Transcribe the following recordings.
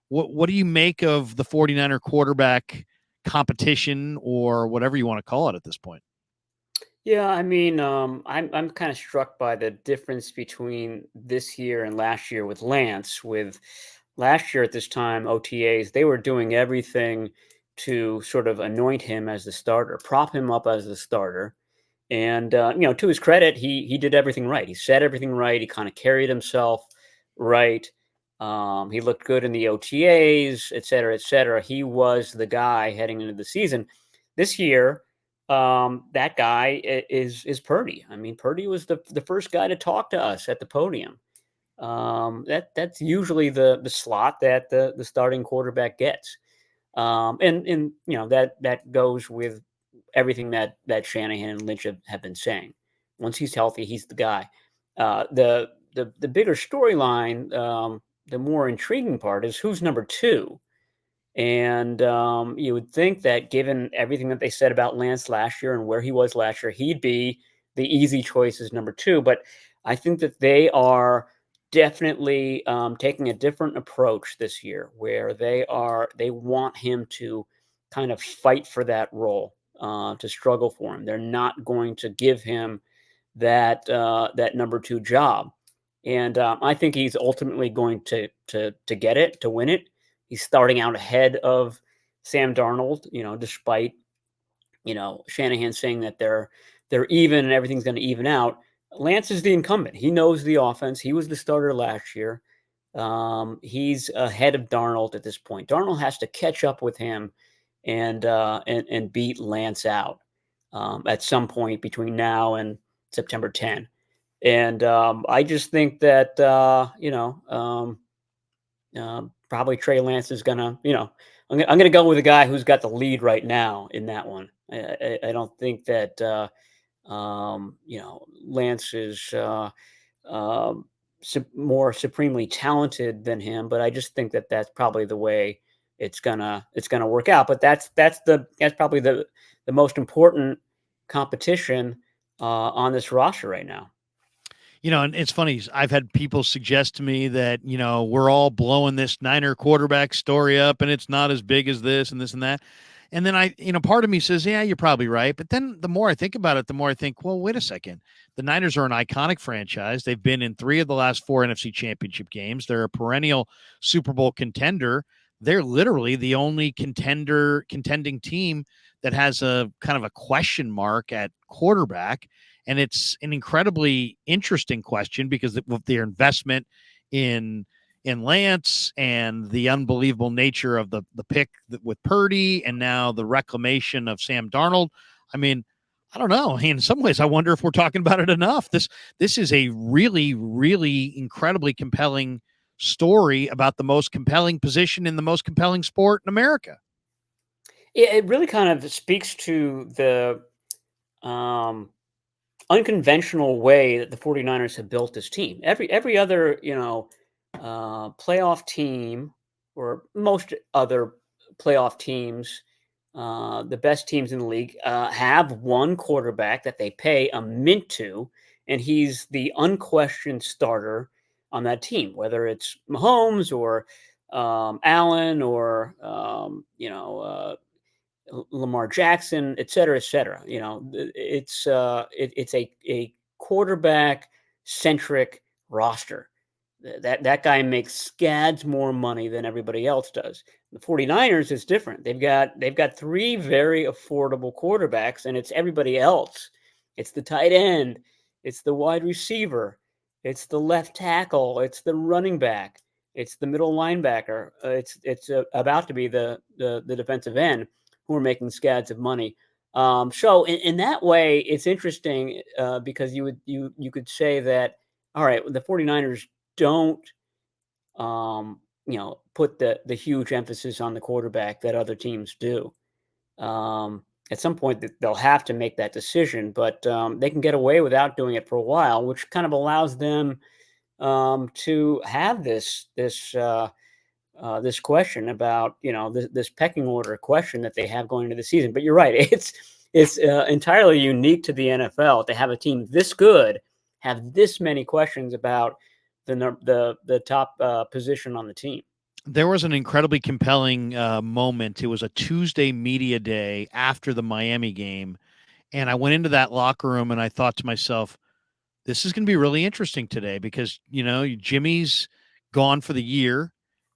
What do you make of the 49er quarterback competition or whatever you want to call it at this point? Yeah, I mean, I'm kind of struck by the difference between this year and last year with Lance. With last year at this time, OTAs, they were doing everything to sort of anoint him as the starter, prop him up as the starter. And to his credit, he did everything right. He said everything right. He kind of carried himself right. He looked good in the OTAs, et cetera, et cetera. He was the guy heading into the season. This year, that guy is Purdy. I mean, Purdy was the first guy to talk to us at the podium. That's usually the slot that the starting quarterback gets. And that goes with everything that Shanahan and Lynch have been saying. Once he's healthy, he's the guy. The bigger storyline, the more intriguing part is who's number two. And you would think that given everything that they said about Lance last year and where he was last year, he'd be the easy choice as number two. But I think that they are definitely taking a different approach this year, where they want him to kind of fight for that role, to struggle for him. They're not going to give him that number two job, and I think he's ultimately going to get it, to win it. He's starting out ahead of Sam Darnold, despite Shanahan saying that they're even and everything's going to even out. Lance is the incumbent. He knows the offense. He was the starter last year. He's ahead of Darnold at this point. Darnold has to catch up with him and beat Lance out at some point between now and September 10. And I just think that probably Trey Lance is gonna, I'm gonna go with a guy who's got the lead right now in that one. I don't think that Lance is more supremely talented than him, but I just think that that's probably the way it's gonna work out. But that's probably the most important competition on this roster right now. And it's funny. I've had people suggest to me that, we're all blowing this Niner quarterback story up and it's not as big as this and this and that. And then part of me says, yeah, you're probably right. But then the more I think about it, the more I think, well, wait a second. The Niners are an iconic franchise. They've been in 3 of the last 4 NFC championship games. They're a perennial Super Bowl contender. They're literally the only contending team that has a kind of a question mark at quarterback. And it's an incredibly interesting question because of their investment in Lance and the unbelievable nature of the pick with Purdy and now the reclamation of Sam Darnold. I mean, I don't know. In some ways, I wonder if we're talking about it enough. This is a really, really incredibly compelling story about the most compelling position in the most compelling sport in America. It really kind of speaks to the um, unconventional way that the 49ers have built this team. Every other, playoff team, or most other playoff teams, the best teams in the league, have one quarterback that they pay a mint to, and he's the unquestioned starter on that team, whether it's Mahomes or Allen or Lamar Jackson, et cetera, et cetera. It's a quarterback centric roster. That guy makes scads more money than everybody else does. The 49ers is different. They've got 3 very affordable quarterbacks, and it's everybody else. It's the tight end, it's the wide receiver, it's the left tackle, it's the running back, it's the middle linebacker. It's about to be the defensive end who are making scads of money. So in that way, it's interesting because you could say that, all right, the 49ers don't put the huge emphasis on the quarterback that other teams do. At some point, they'll have to make that decision, but they can get away without doing it for a while, which kind of allows them to have this question about this pecking order question that they have going into the season. But you're right; it's entirely unique to the NFL to have a team this good have this many questions about the top position on the team. There was an incredibly compelling moment. It was a Tuesday media day after the Miami game, and I went into that locker room and I thought to myself, this is going to be really interesting today because Jimmy's gone for the year,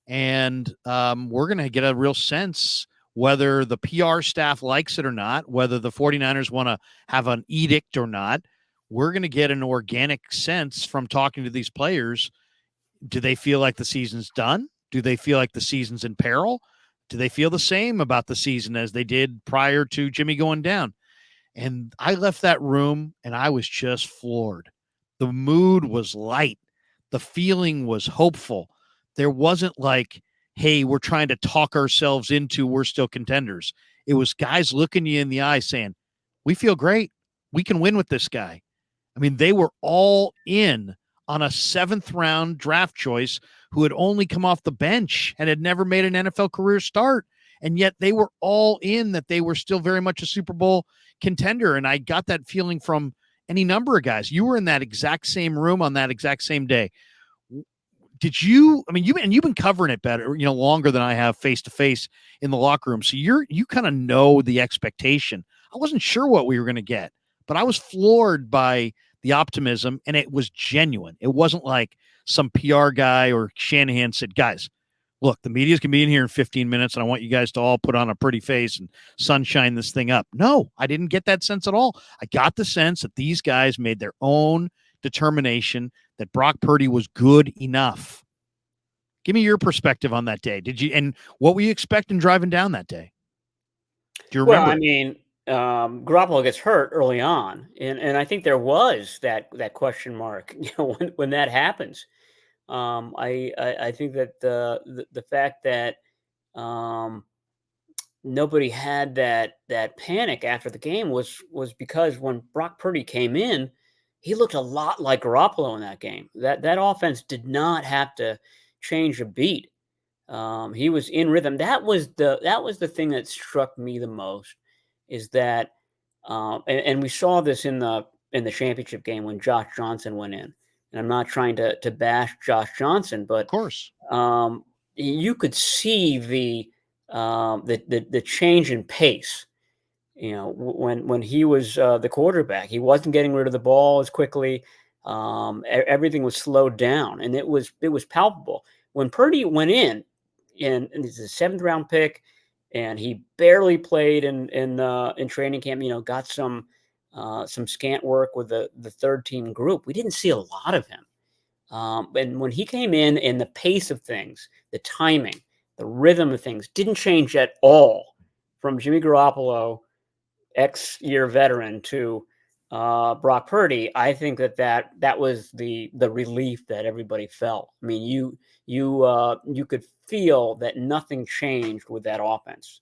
and we're going to get a real sense whether the PR staff likes it or not, whether the 49ers want to have an edict or not. We're going to get an organic sense from talking to these players. Do they feel like the season's done? Do they feel like the season's in peril? Do they feel the same about the season as they did prior to Jimmy going down? And I left that room and I was just floored. The mood was light. The feeling was hopeful. There wasn't like, hey, we're trying to talk ourselves into we're still contenders. It was guys looking you in the eye saying, we feel great. We can win with this guy. I mean, they were all in on a seventh round draft choice who had only come off the bench and had never made an NFL career start. And yet they were all in that they were still very much a Super Bowl contender. And I got that feeling from any number of guys. You were in that exact same room on that exact same day. Did you? I mean, you've been covering it better, longer than I have face to face in the locker room. So you kind of know the expectation. I wasn't sure what we were going to get, but I was floored by the optimism, and it was genuine. It wasn't like some PR guy or Shanahan said, "Guys, look, the media's going to be in here in 15 minutes, and I want you guys to all put on a pretty face and sunshine this thing up." No, I didn't get that sense at all. I got the sense that these guys made their own determination that Brock Purdy was good enough. Give me your perspective on that day. And what were you expecting driving down that day? Do you Well, I remember? mean, Garoppolo gets hurt early on, and I think there was that question mark, when that happens. I think that the fact that um, nobody had that panic after the game was because when Brock Purdy came in, he looked a lot like Garoppolo in that game. That offense did not have to change a beat. He was in rhythm. That was the thing that struck me the most, is that, and we saw this in the championship game when Josh Johnson went in. And I'm not trying to bash Josh Johnson, Of but course. um, you could see the change in pace. When he was the quarterback, he wasn't getting rid of the ball as quickly. Everything was slowed down, and it was palpable when Purdy went and he's a seventh round pick, and he barely played in training camp. Got some scant work with the third team group. We didn't see a lot of him. And when he came in the pace of things, the timing, the rhythm of things didn't change at all from Jimmy Garoppolo, X-year veteran, to Brock Purdy. I think that was the relief that everybody felt. I mean, you could feel that nothing changed with that offense.